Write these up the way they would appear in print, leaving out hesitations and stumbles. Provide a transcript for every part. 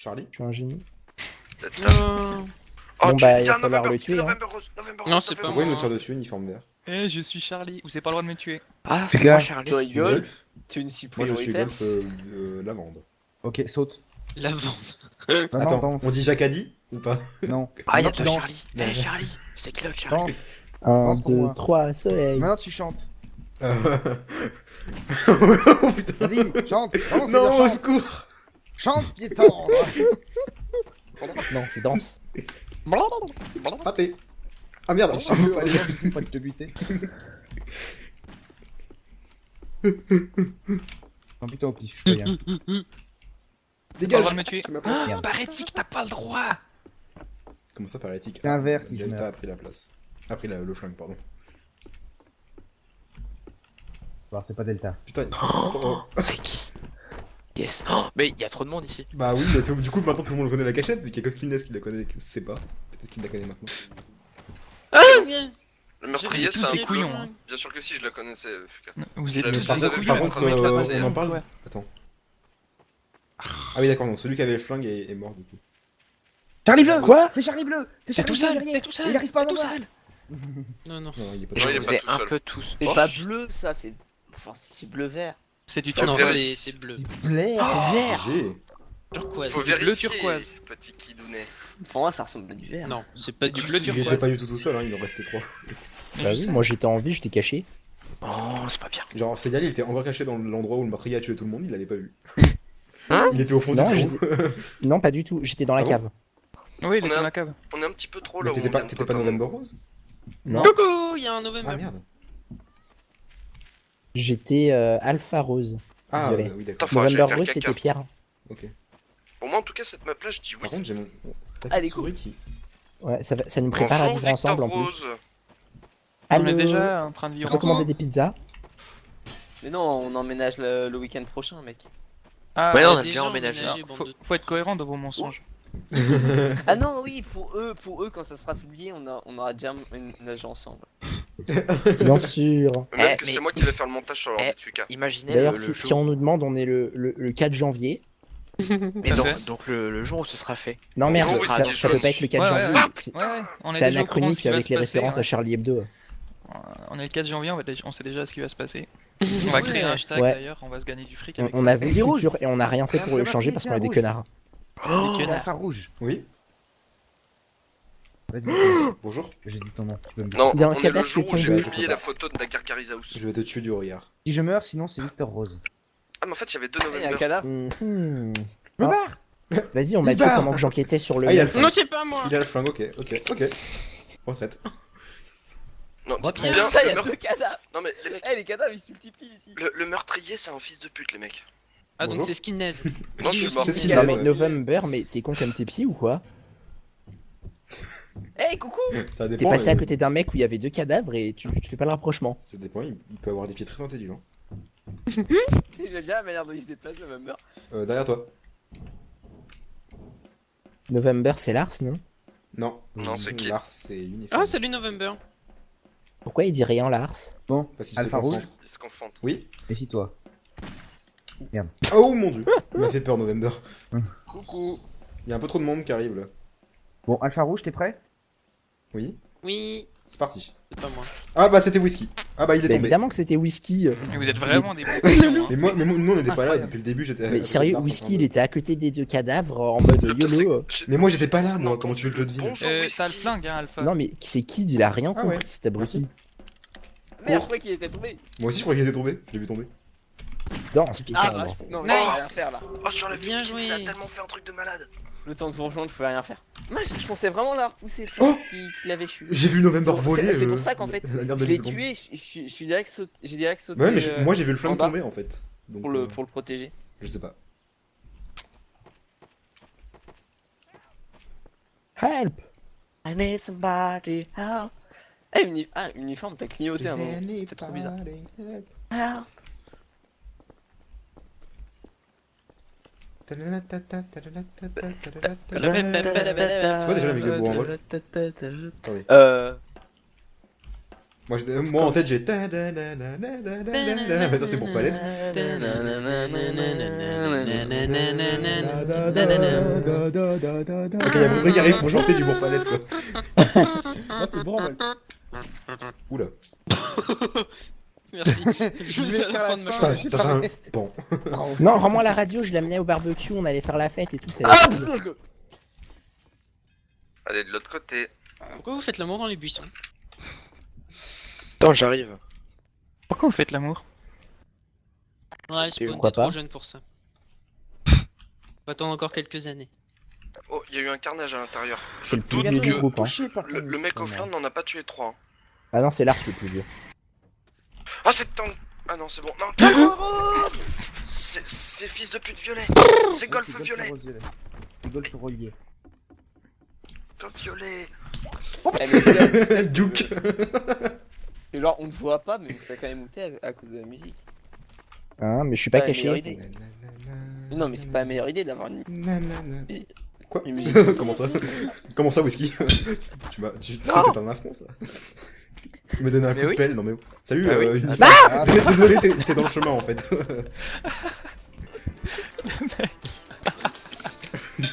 Charlie? Je suis un génie. Oh, Bon, tu bah, il y a va falloir November, le tuer, c'est hein. November Rose, November Non, Rose, c'est pas November Pourquoi il moi. nous tire dessus, uniforme vert? Eh, je suis Charlie, vous avez pas le droit de me tuer. Ah, Les c'est gars, moi Charlie. Tu rigoles? Golf? Tu es une cible Moi je suis prioritaire? Golf lavande. ok, saute. La vente. Non, non, Attends, danse. on dit Jacadi ou pas? Non. Ah, y'a Maintenant, tu toi danses. Charlie. Eh Charlie, c'est qui l'autre Charlie? Danse. 1, Pense pour 2, moi. 3, soleil. Maintenant, tu chantes. Oh putain! Vas-y, chante. Non, Non, au chante. secours! Chante, piéton. Non, c'est danse. Raté! Ah merde! Je sais pas que te buter. Non, putain, au pif, je peux rien. Pas le Dégage! droit de me tuer. C'est ma place. Merde. Parétique, t'as pas le droit. Comment ça, par éthique? C'est un verre, si je Delta meurs. a pris la place. A pris le flingue, pardon. Alors, c'est pas Delta. Putain. Oh, c'est qui? Yes. Oh, mais il y a trop de monde ici. Bah oui, mais du coup maintenant tout le monde connaît la cachette, vu qu'il y a que Skillness qui la connaît, qui sait pas. Peut-être qu'il la connaît maintenant. Le meurtrier, Tous c'est un des peu... couillons. Hein. Bien sûr que si, je la connaissais, Fuka. Vous êtes Par tous contre, des par couillons. contre, Mettre la on passer, en parle. ouais. Attends. Ah oui d'accord, donc celui qui avait le flingue est mort du coup. Charlie Bleu. Quoi? C'est Charlie Bleu. C'est T'es Charlie tout Bleu, seul, derrière. t'es tout seul. Il arrive pas à t'es tout m'avoir. seul. Non, non. Non, il est pas Et Non, je il est vous pas ai tout un seul. peu tous. C'est Oh, pas bleu, ça, c'est... Enfin, c'est bleu vert. C'est du Ça turquoise. vérifie. C'est bleu. Blair. C'est vert. G. Turquoise. Faut C'est du bleu vérifier, turquoise. petit kidounet. Pour moi, ça ressemble à du vert. Non, c'est pas du bleu Il était turquoise. pas du tout seul, hein, il en restait 3. Bah oui, moi j'étais en vie, j'étais caché. oh, c'est pas bien. Genre Cédric il était encore caché dans l'endroit où le meurtrier a tué tout le monde, il l'avait pas vu. Hein? Il était au fond Non, du trou. Non, pas du tout, j'étais dans la Ah bon cave. Oui, il On est a- dans la cave. On est un petit peu trop Mais là où t'étais on pas, vient de t'étais pas préparer. November Rose? Non, Coucou, il y a un November. Ah merde. j'étais Alpha Rose. Ah Désolé. oui d'accord. Attends, faudra que j'aille November faire Rose, caca. c'était Pierre. Ok. Pour moi, en tout cas, cette map-là, je dis oui. Par contre j'ai mon... Allez, souris qui... Ouais, ça nous prépare à Bonjour, vivre ensemble en Victor plus. Rose. On est Allô. déjà en train de On vivre peut commander ensemble. des pizzas. Mais non, on emménage le week-end prochain, mec. Ah, Ouais, on a déjà déjà emménagé. Alors, faut être cohérent dans vos mensonges. Ah non, oui, pour eux, quand ça sera publié, on aura déjà emménagé ensemble. Bien sûr. Même que mais- c'est moi qui vais faire le montage sur l'ordi de Fuka. Imaginez D'ailleurs, le si jour. on nous demande, on est le 4 janvier. Mais Tout à donc, fait. donc le jour où ce sera fait. Non merde, Oui, ça, c'est ça peut chose. pas être le 4 Ouais, janvier. ouais, C'est- Ouais, ouais, on est C'est déjà au courant de ce anachronique qui va avec se les passer, références ouais. à Charlie Hebdo. On est le 4 janvier, on sait déjà ce qui va se passer. On va créer un hashtag Ouais. d'ailleurs, on va se gagner du fric On, avec on ça. a vu Il est le rouge. futur et on a rien fait pour le changer parce qu'on est des connards. Oh, Des connards. Alpha rouge. Oui, Vas-y, bonjour. j'ai dit ton nom. Tu peux me dire. Non, Il y a un on est le cadavre jour qui où est j'ai tombé. publié la photo de la Carcariza House. Je vais te tuer du regard. Si je meurs, sinon c'est Victor Rose. Ah, mais en fait, il y avait deux Il y a un November. cadavre. Mhm. Me Ah. barre. Vas-y, on m'a Il tué part. pendant que j'enquêtais sur le. Ah, il a le Non, flingue. c'est pas moi. Il a le flingue, ok. Retraite. Non, Retraite. dites-vous bien, Putain, il y le a meurtre- deux cadavres. Non, mais les mecs, Eh, les cadavres, ils se multiplient ici. le meurtrier, c'est un fils de pute, les mecs. Ah, donc Bonjour. c'est Skinnez. Non, je suis mort. C'est ce qu'il Non a. mais November, mais t'es con comme tes pieds ou quoi? Eh, coucou. Ça T'es dépend. passé à côté d'un mec où il y avait deux cadavres et tu fais pas le rapprochement. Ça dépend, il peut avoir des pieds très intelligents. J'aime bien la manière dont il se déplace, le même heure. Derrière toi. November, c'est Lars, non? Non. Non, c'est qui? Lars, c'est uniforme. Ah, salut November. Pourquoi il dit rien, Lars? Bon, Parce qu'il se Alpha rouge. concentre. Ils se confondent. Oui. Méfie-toi. Oh mon dieu. Il m'a fait peur, November. Coucou. Il y a un peu trop de monde qui arrive là. Bon, Alpha rouge, t'es prêt? Oui. Oui, C'est parti. c'est pas moi. Ah bah c'était Whisky. Ah bah il est Bah tombé. évidemment que c'était Whisky. Mais vous êtes vraiment des bons couillons, hein. Mais nous on n'était pas là depuis le début, j'étais. Mais sérieux, Whisky, il était à côté des deux cadavres en mode Le pire, c'est YOLO. que j'ai- Mais moi j'étais pas là, j'ai moi, entendu comment tu veux que je le devine? Bonjour, Ça a le Whisky. flingue, hein, Alpha. Non mais c'est Kid, il a rien Ah compris, ouais. cet abruti. Merde, je croyais qu'il était tombé. Moi aussi je croyais qu'il était tombé, je l'ai vu tomber. Danse, putain. Ah, bah, bon. non, je Nice. peux rien faire là. Oh, sur la Bien vidéo, joué. ça a tellement fait un truc de malade. Le temps de vous rejoindre, je pouvais rien faire. Moi, je pensais vraiment la repousser, Oh qu'il avait chu. J'ai vu November C'est- voler. c'est pour ça qu'en fait, la merde de Je l'ai 10 secondes. tué, j'ai direct sauté. Ouais, mais moi j'ai vu le flingue en bas tomber en fait. Donc, pour le protéger. Je sais pas. Help! I need somebody help. Eh, uniforme, t'as clignoté un moment. C'était trop bizarre. Help. C'est quoi déjà la musique de Bourg en vol? Attendez. Moi en tête j'ai. Mais ça c'est pour Palette. Ok, y'a mon bruit qui arrive pour chanter du bon Palette quoi. Ah, c'est bon, ouais. Oula. Merci. Je voulais vais faire la prendre ma fin. chance. Putain, bon. Bravo. Non, rends-moi la radio, je l'amenais au barbecue, on allait faire la fête et tout. Ça Ah, Allez, de l'autre côté. Pourquoi vous faites l'amour dans les buissons? Attends, j'arrive. Pourquoi vous faites l'amour? Ouais, Spawn, Pourquoi t'es trop pas jeune pour ça. On va attendre encore quelques années. Oh, il y a eu un carnage à l'intérieur. Je C'est le plus doute vieux du que groupe. Hein. Touché par le contre. mec au flingue n'en a pas tué 3. Hein. Ah non, c'est Lars le plus vieux. Ah, c'est Tang. Ah non, c'est bon. Non, c'est fils de pute violet. C'est golf violet. C'est golf relié. Golf violet. Eh, mais c'est- Duke. Et genre, on ne voit pas, mais on s'est quand même outé à cause de la musique. Hein, mais je suis pas Ouais, meilleure caché. idée. Non, mais c'est pas la meilleure idée d'avoir une Quoi une musique. Comment ça? Comment ça, Whisky? C'était pas un affront ça. Tu me donné un Mais coup de oui. pelle, non mais. Salut, Ah oui. Unify. Ah, Désolé, t'es dans le chemin en fait.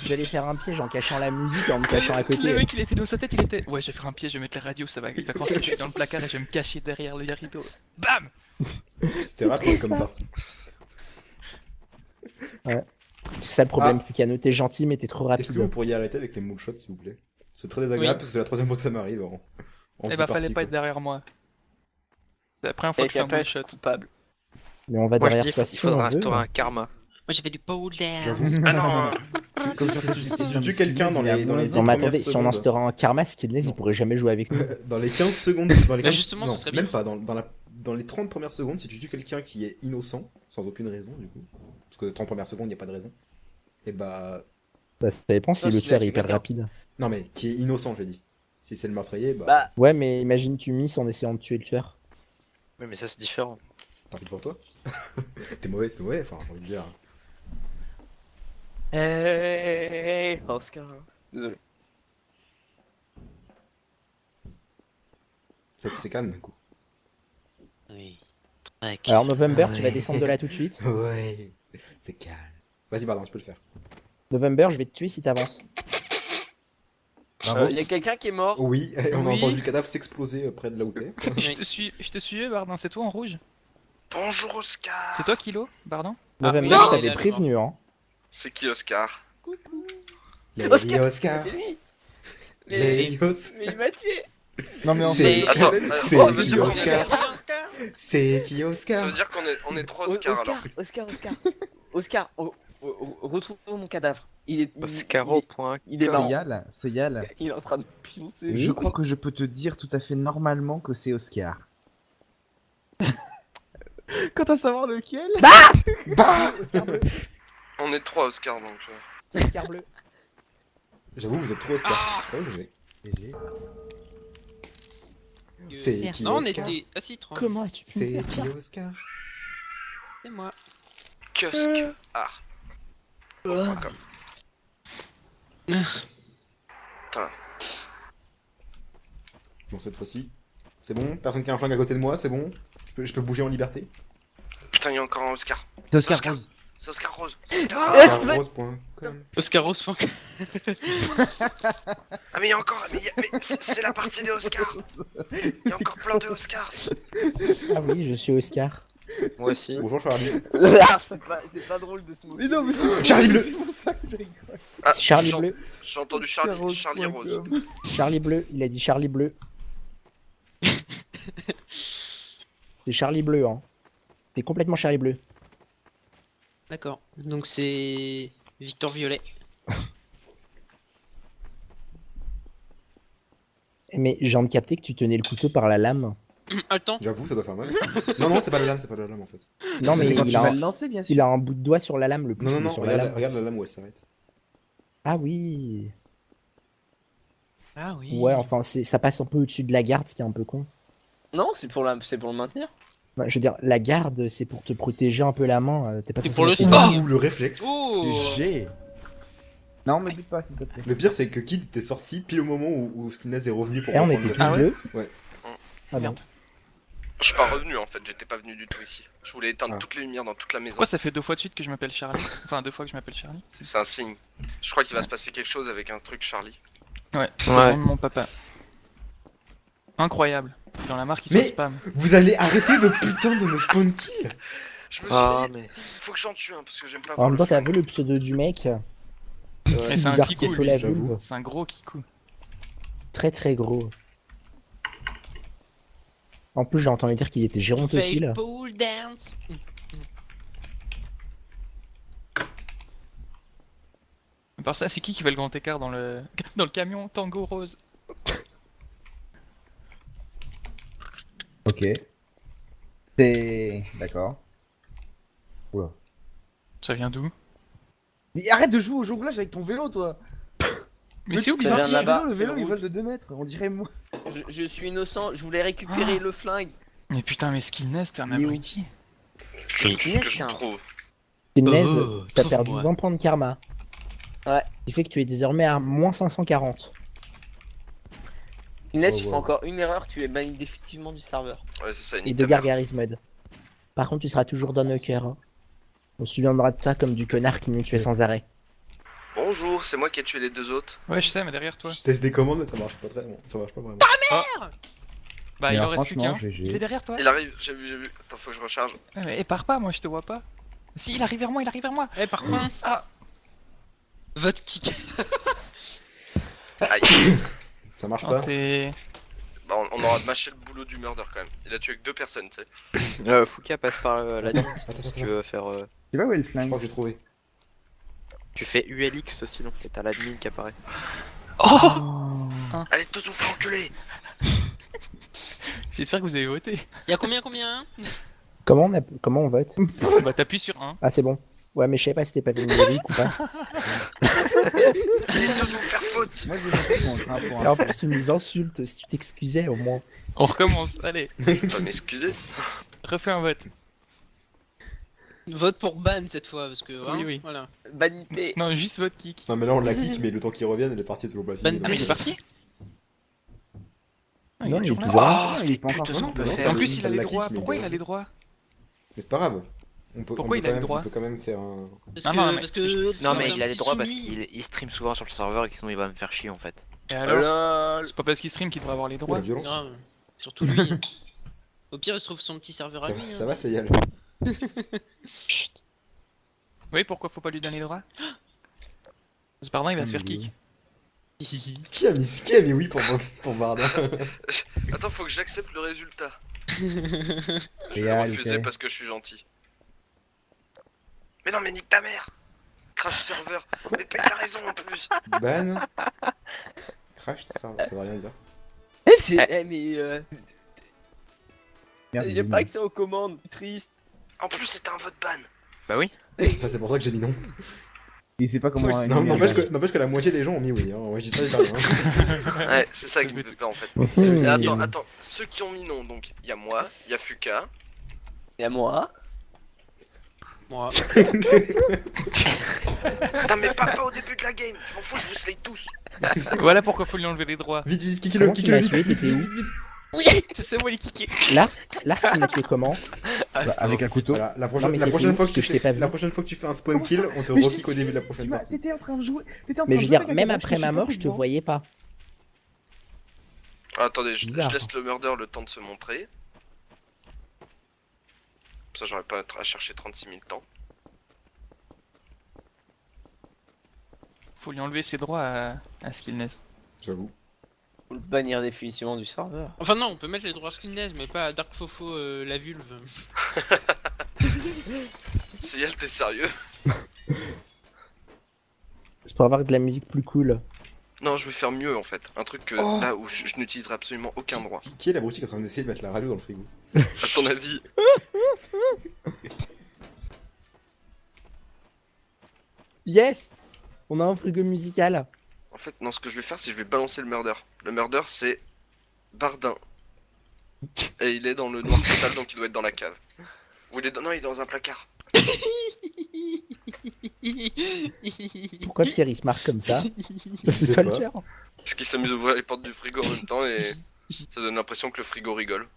J'allais faire un piège en cachant la musique et en me cachant à Le côté. mec il était dans sa tête, il était. Ouais, je vais faire un piège, je vais mettre la radio, ça va. Il va croire que je suis dans le placard et je vais me cacher derrière le rideau. Bam! C'était C'est rapide très comme ça. partie. C'est ça le problème, Fukano, t'es gentil mais t'es trop Est-ce que vous rapide. pourriez arrêter avec les moonshots s'il vous plaît? C'est très désagréable parce que c'est la troisième fois que ça m'arrive en Eh petit bah, fallait partie, pas être quoi. derrière moi. C'est la première fois Et que je fais un qu'après, bullshot. coupable. Mais on va Moi je derrière dis toi il si on faudra veut. instaurer un karma. Moi j'ai fait du powder. J'avoue. Ah non. Si tu tues quelqu'un dans les 10 Non mais premières attendez, si on secondes, instaura un karma, Skidless il pourrait jamais jouer avec nous. dans les 15 secondes, dans les Bah 15 justement, non, ce serait même bien. pas, dans les 30 premières secondes, si tu tues quelqu'un qui est innocent, sans aucune raison du coup, parce que 30 premières secondes, il n'y a pas de raison, et bah... Bah ça dépend si Ça, le c'est tueur la est hyper figure. rapide. Non mais, qui est innocent, j'ai dit. Si c'est le meurtrier, bah... Bah, Ouais mais imagine tu misses en essayant de tuer le tueur. Oui, mais ça c'est différent. Tant pis pour toi. T'es mauvais, c'est mauvais, enfin, j'ai envie de dire. hey, Oscar. Désolé. C'est calme, du coup. Oui. Très Alors November, tu Ouais. vas descendre de là tout de suite. Ouais, c'est calme. Vas-y, pardon, tu peux le faire. November, je vais te tuer si t'avances. Il y a quelqu'un qui est mort. Oui, on a Oui. entendu le cadavre s'exploser près de là où t'es. Je te suivais, Bardin, c'est toi en rouge? Bonjour Oscar. C'est toi, Kilo, Bardin? November, non, je t'avais il a le prévenu hein. C'est qui Oscar? Oscar. Oscar. C'est lui. Lady Oscar. Mais il m'a tué. Non mais en C'est- fait, Attends, C'est ça veut qui dire qu'on Oscar? est- C'est qui Ça Oscar? veut dire qu'on est 3 Oscar alors. Oscar, retrouve mon cadavre. Il est Oscaro.com. marrant. c'est Yal. Il est en train de pioncer. Je crois que je peux te dire tout à fait normalement que c'est Oscar. Quant à savoir lequel. Oscar bleu. On est 3 Oscar donc. Oscar bleu. J'avoue, vous êtes trop Oscar. C'est pas obligé. GG. C'est qui Non, on Oscar? était à Citron. Comment as-tu pu me C'est faire ça qui Oscar? C'est moi. Kusk. Ah. Bon, cette fois-ci, c'est bon? Personne qui a un flingue à côté de moi, c'est bon? Je peux bouger en liberté? Putain, il y a encore un Oscar. C'est Oscar Oscar. Rose. C'est Oscar Rose. C'est Oscar Ah, Rose. c'est vrai. Rose.com. Oscaros. Ah mais il y a encore. Mais c'est la partie des Oscars. Il y a encore plein de Oscars. Ah oui, je suis Oscar. Moi aussi. Bonjour Charlie. Ah, c'est pas drôle de se moquer. Mais non mais c'est Charlie Bleu. C'est pour ça que je rigole. Ah, Charlie j'ai- bleu. J'ai entendu Charlie Rose. Charlie bleu, il a dit Charlie bleu. C'est Charlie bleu hein. C'est complètement Charlie bleu. D'accord. Donc c'est Victor Violet. Mais j'ai envie de capter que tu tenais le couteau par la lame. Attends. J'avoue, ça doit faire mal. Non, c'est pas la lame en fait. Non mais C'est quand il tu vas a, le lancer bien sûr. il a un bout de doigt sur la lame, le pouce Non, il est sur la regarde, lame. regarde la lame où elle s'arrête. Ah oui. Ah oui. Ouais, enfin ça passe un peu au-dessus de la garde, ce qui est un peu con. Non, c'est pour le maintenir. Ouais, je veux dire, la garde, c'est pour te protéger un peu la main. T'es pas C'est censé pour le mettre les sport. doigts. Ou le réflexe. Oh. GG. Non mais bute pas s'il te plaît. Le pire, c'est que Kid était sorti pile au moment où Skinless est revenu pour Eh, on reprendre était le- tous Ah ouais bleus. Ouais. Ah bon. Merde. Je suis pas revenu en fait, j'étais pas venu du tout ici. Je voulais éteindre Ah. toutes les lumières dans toute la maison. Pourquoi ça fait 2 fois de suite que je m'appelle Charlie? Enfin, 2 fois que je m'appelle Charlie. C'est un signe. Je crois qu'il va se passer quelque chose avec un truc Charlie. Ouais, c'est Ouais. le nom de mon papa. Incroyable. Dans la marque, il Mais- se spam. Vous allez arrêter de putain de me spawn kill. Je me suis Ah, dit, mais. faut que j'en tue un parce que j'aime pas En voir même le temps, t'as flingue. vu le pseudo du mec c'est C'est un bizarre kikou, qui fait la j'avoue. vulve. C'est un gros kikou. Très très gros. En plus, j'ai entendu dire qu'il était gérontophile. Fake pole dance. À part ça, c'est qui fait le grand écart dans le dans le camion Tango Rose? Ok. C'est... D'accord. Oula. Ça vient d'où? Mais arrête de jouer au jonglage avec ton vélo, toi. Mais c'est où que ça ça vient vient de là-bas, Le c'est vélo, le il rouge. vole de 2 mètres. On dirait moi. Je suis innocent, je voulais récupérer le flingue. Mais putain, mais Skillness, t'es un Il est où abruti. Je sais ce que je Tiens. trouve. Inès, Oh, t'as trouve-moi. perdu 20 points de karma. Ouais. Ce qui fait que tu es désormais à moins 540. Inès, Oh, tu fais wow. encore une erreur, tu es banni définitivement du serveur. Ouais, c'est ça, Et nique de ta mère. Gargaris Mode. Par contre, tu seras toujours dans nos cœurs. Hein. On se souviendra de toi comme du connard qui nous tuait sans arrêt. Bonjour, c'est moi qui ai tué les 2 autres. Ouais, je sais, mais derrière toi. Je teste des commandes, mais ça marche pas très bon. Ça marche pas vraiment. Bah, Mais il en alors, reste plus franchement, qu'un. GG. Il est derrière toi. Il arrive, j'ai vu. Attends, faut que je recharge. Ouais, mais pars pas, moi je te vois pas. Si, il arrive vers moi, il arrive vers moi. Eh, par contre. Ah. Votre kick. Aïe. Ça marche Oh, pas. t'es. Bah, on aura mâché le boulot du murder quand même. Il a tué que 2 personnes, tu sais. Fouca passe par la ligne Attends, si tu attends. veux faire. Tu vois où est le Je flingue? crois que j'ai trouvé. Tu fais ULX sinon, et t'as l'admin qui apparaît. Oh. Allez, tous vous faire enculer. J'espère que vous avez voté. Y'a combien Comment on vote? Bah, t'appuies sur 1. Ah, c'est bon. Ouais, mais je sais pas si t'es pas venu Eric ou pas. Allez, tous vous faire faute. Moi, j'ai voté contre, hein, pour Et en un... plus, tu nous insultes si tu t'excusais au moins. On recommence, allez. Je vais pas m'excuser. Refais un vote. Vote pour ban cette fois, parce que. hein, Oui, oui. Voilà. Banni P. Non, juste vote kick. Non, mais là on la kick, mais le temps qu'il revienne, elle est partie toujours pas finie. Ban- donc, Ah, mais il est parti. Ah, Non, il est là. toujours là. Oh, il est c'est pas encore plutôt ce qu'on peut vraiment. Et faire. en plus, il a Ça les la droits. kick, mais Pourquoi il il est- a les droits? Mais c'est pas grave. Pourquoi il a les droits On peut quand même faire un. Parce Ah que. non, mais- parce que Non, sinon, mais c'est il un a les petit droits parce soumis. qu'il stream souvent sur le serveur et que sinon il va me faire chier en fait. Et alors? Lol. C'est pas parce qu'il stream qu'il devrait avoir les Oh, la droits. violence. Grave. Surtout lui. Au pire, il se trouve son petit serveur à Ça, lui. ça hein. va, c'est Yal. Chut. Oui, pourquoi faut pas lui donner les droits? C'est pardon, il va se faire kick. Qui a mis oui pour Bardin. Attends, faut que j'accepte le résultat. Je Et vais le ah, refuser ok. parce que je suis gentil. Mais non, mais nique ta mère. Crash serveur. Mais t'as raison en plus. Ban. Crash, ça va rien dire. Eh, c'est. Eh, mais. Merde, J'ai j'ai pas mis. accès aux commandes, triste. En plus, c'était un vote ban. Bah oui. Ça, c'est pour ça que j'ai mis non. Il sait pas comment... Faut- Non, éliminer n'empêche que la moitié des gens ont mis oui. Hein. Moi, je dis ça, j'ai rien. Ouais, c'est ça qui me fait peur en fait. Mmh. Et attends, ceux qui ont mis non, donc il y a moi, il y a Fuka. Et à moi. Moi. Putain, mais pas au début de la game. Je m'en fous, je vous slay tous. Voilà pourquoi faut lui enlever les droits. Vite, vite, kick-le, Comment tu kick-le, m'as vite, tué? vite, T'étais vite, où? vite. C'est moi les kicker. Lars, tu m'as tué comment? Bah, avec un couteau. Voilà, la Non, mais prochaine t'étais fois où? que Parce que tu je t'ai pas fais, vu. la prochaine fois que tu fais un spawn Comment kill, ça on te Mais je rekick au t'ai début de la suivi, prochaine tu m'as- partie. T'étais en train de jouer. T'étais en train Mais de je veux jouer dire, avec même la après vache, ma sais mort, pas je te si vois. voyais pas. Ah, attendez, je Bizarre. laisse le murder le temps de se montrer. Comme ça, j'aurais pas à chercher 36 000 temps. Faut lui enlever ses droits à Skillness. J'avoue. Faut le bannir définitivement du serveur. Enfin, non, on peut mettre les droits Skillness, mais pas à Dark Fofo la vulve. C'est Yal, t'es sérieux? C'est pour avoir de la musique plus cool. Non, je vais faire mieux en fait. Un truc là où je n'utiliserai absolument aucun droit. Qui est l'abruti qui est en train d'essayer de mettre la radio dans le frigo? À ton avis? Yes! On a un frigo musical. En fait, non, ce que je vais faire, c'est que je vais balancer le murder. Le murder, c'est Bardin. Et il est dans le noir total, donc il doit être dans la cave. Ou il est dans... Non, il est dans un placard. Pourquoi Pierre il se marre comme ça? Je C'est sais toi le pas. tueur. Parce qu'il s'amuse à ouvrir les portes du frigo en même temps et ça donne l'impression que le frigo rigole.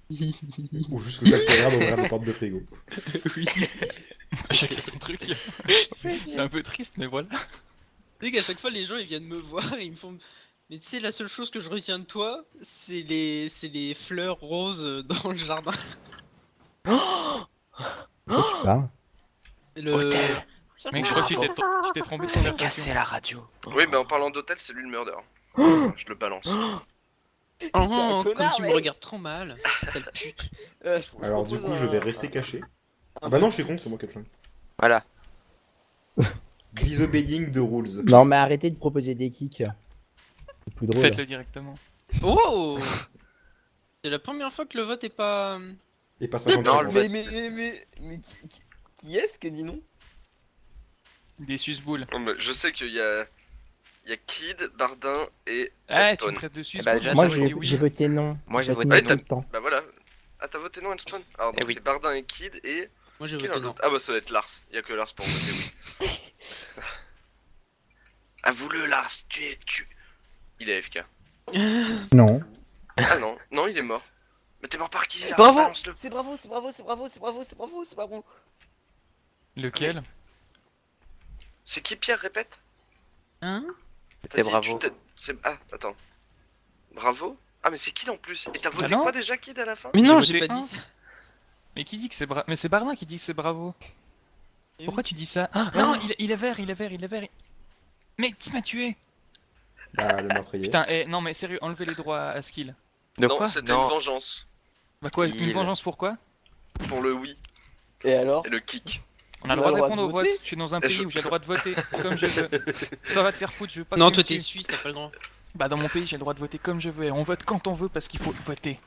Ou juste que ça le fait rire d'ouvrir des portes de frigo. Oui. Chacun son truc. C'est un peu triste, mais voilà. Tu sais qu'à chaque fois, les gens ils viennent me voir et ils me font. Mais tu sais, la seule chose que je retiens de toi, c'est les fleurs roses dans le jardin. De quoi tu parles? Hôtel. Mec, je crois que tu t'es trompé de conversation. Casser la radio. Oui, mais en parlant d'hôtel, c'est lui le murder. Je le balance. Oh, comme connard, tu me mec. regardes trop mal, sale pute. Alors du coup, je vais rester caché. Ah bah non, je suis con, c'est moi qui ai le flingue. Voilà. Disobeying the rules. Non, mais arrêtez de proposer des kicks. C'est plus drôle. Faites-le directement. Oh, c'est la première fois que le vote est pas. Et pas 50 Non, le vote. Mais qui est-ce qui a dit non? Des susboules. Non, mais je sais qu'il y a Kid, Bardin et Ah, tu Elspawn. me traites de susboules. bah, déjà, Moi, j'aurais dit j'ai voté non. Moi, j'ai Je vote voté non non. tout le temps. Bah voilà. Ah, t'as voté non, Elspawn? Alors donc Eh oui. c'est Bardin et Kid et... Moi j'ai Qui voté est non. l'autre? Ah bah ça va être Lars. Il y a que Lars pour voter oui. Avoue-le Lars, tu... Il est AFK. Non. Ah non, non il est mort. Mais t'es mort par qui Lars? Bravo! Balance-le. C'est bravo, c'est bravo, c'est bravo, c'est bravo, c'est bravo, c'est bravo. Lequel? C'est qui Pierre, répète? Hein? T'as dit, bravo. Ah, attends. Bravo? Ah mais c'est Kid en plus. Et t'as voté non. quoi déjà Kid à la fin? Mais non, J'ai j'ai voté pas un. dit ça. Mais qui dit que c'est Mais c'est Bardin qui dit que c'est bravo. Eh Pourquoi oui. tu dis ça? Ah non, il est vert, il est vert, il est vert. Mais qui m'a tué? Bah, le meurtrier. Putain, non mais sérieux, enlevez les droits à Skill. De Non, quoi? c'était une vengeance. Bah quoi, une Skill. vengeance pourquoi? Pour le oui Et alors? et le kick. On a le droit de répondre au vote. Je suis dans un pays où j'ai le droit de voter comme je veux. Toi va te faire foutre, je veux pas que Non, tu toi me t'es tues. suisse, t'as pas le droit. Bah dans mon pays j'ai le droit de voter comme je veux et on vote quand on veut parce qu'il faut voter.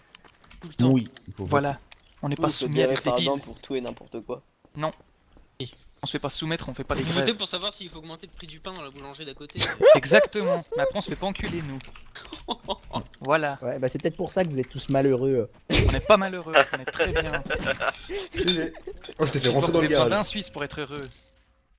Tout le temps. Oui. Il faut Voilà. On n'est pas Oui, se soumis à des garer débiles. Bardin pour tout et n'importe quoi. On se fait pas soumettre, on fait pas des Vous votez grèves. pour savoir s'il faut augmenter le prix du pain dans la boulangerie d'à côté. Exactement. Mais après on se fait pas enculer nous. Voilà. Ouais, bah c'est peut-être pour ça que vous êtes tous malheureux. On n'est pas malheureux, on est très bien. Oh, je t'ai fait rentrer dans Vous le avez besoin d'un garage. Suisse pour être heureux.